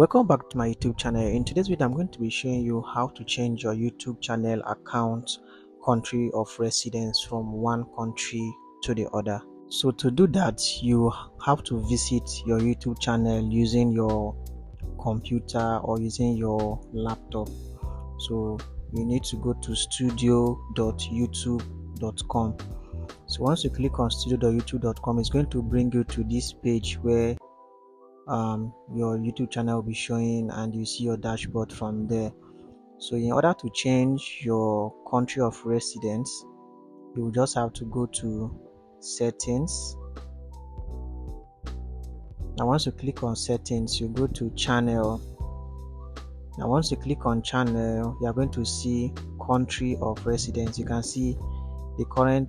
Welcome back to my YouTube channel. In today's video, I'm going to be showing you how to change your YouTube channel account country of residence from one country to the other. So to do that, you have to visit your YouTube channel using your computer or using your laptop. So you need to go to studio.youtube.com. So once you click on studio.youtube.com, it's going to bring you to this page where your YouTube channel will be showing, and you see your dashboard from there. So in order to change your country of residence, you will just have to go to settings. Now once you click on settings, you go to channel. Now once you click on channel, you are going to see country of residence. You can see the current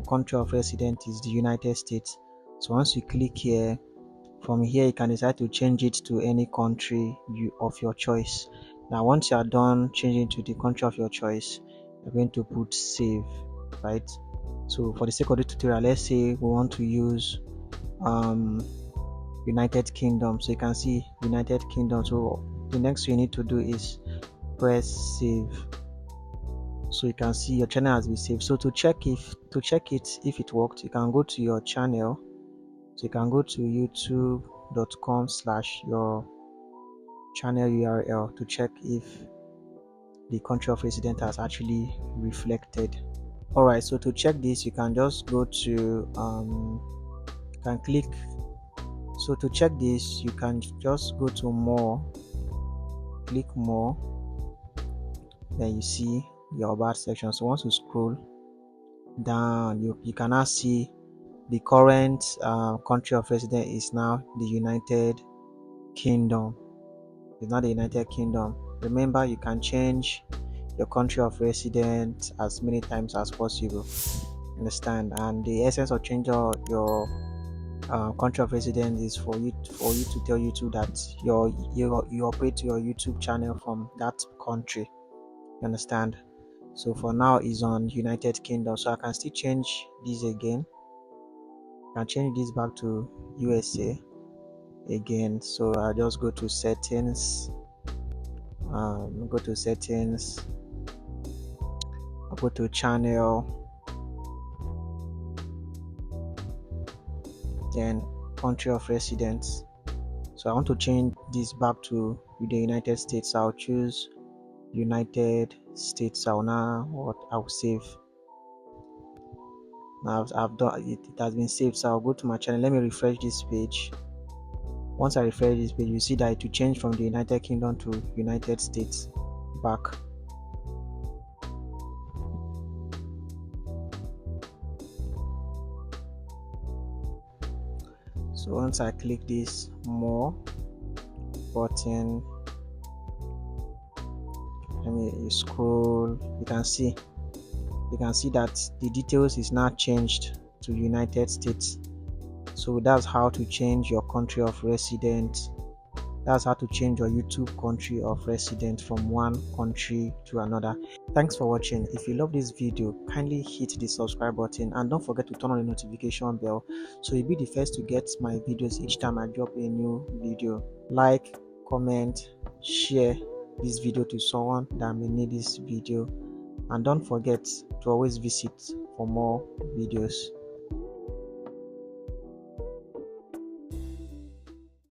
country of residence is the United States. So once you click here, from here you can decide to change it to any country of your choice. Now once you are done changing to the country of your choice, you're going to put save, right? So for the sake of the tutorial, let's say we want to use United Kingdom. So you can see United Kingdom. So the next thing you need to do is press save. So you can see your channel has been saved. So to check it if it worked, you can go to your channel. So you can go to youtube.com/your channel URL to check if the country of residence has actually reflected. Alright, so to check this, you can just go to you can click. So to check this, you can just go to more, click more, then you see your about section. So once you scroll down, you can now see the current country of residence is now the United Kingdom. It's not the United Kingdom. Remember, you can change your country of residence as many times as possible. Understand? And the essence of changing your country of residence is for you to tell YouTube that you operate your YouTube channel from that country. You understand? So for now, it's on United Kingdom. So I can still change this again. I can change this back to USA again. So I just go to settings. Go to settings. I'll go to channel. Then country of residence. So I want to change this back to the United States. I'll choose United States. I'll save. Now I've done it. It has been saved. So I'll go to my channel. Let me refresh this page. Once I refresh this page, you see that it will change from the United Kingdom to United States back. So once I click this more button, let me scroll. You can see that the details is now changed to United States. So that's how to change your country of residence. That's how to change your YouTube country of residence from one country to another. Thanks for watching. If you love this video, kindly hit the subscribe button and don't forget to turn on the notification bell so you'll be the first to get my videos each time I drop a new video. Like, comment, share this video to someone that may need this video, and don't forget to always visit for more videos.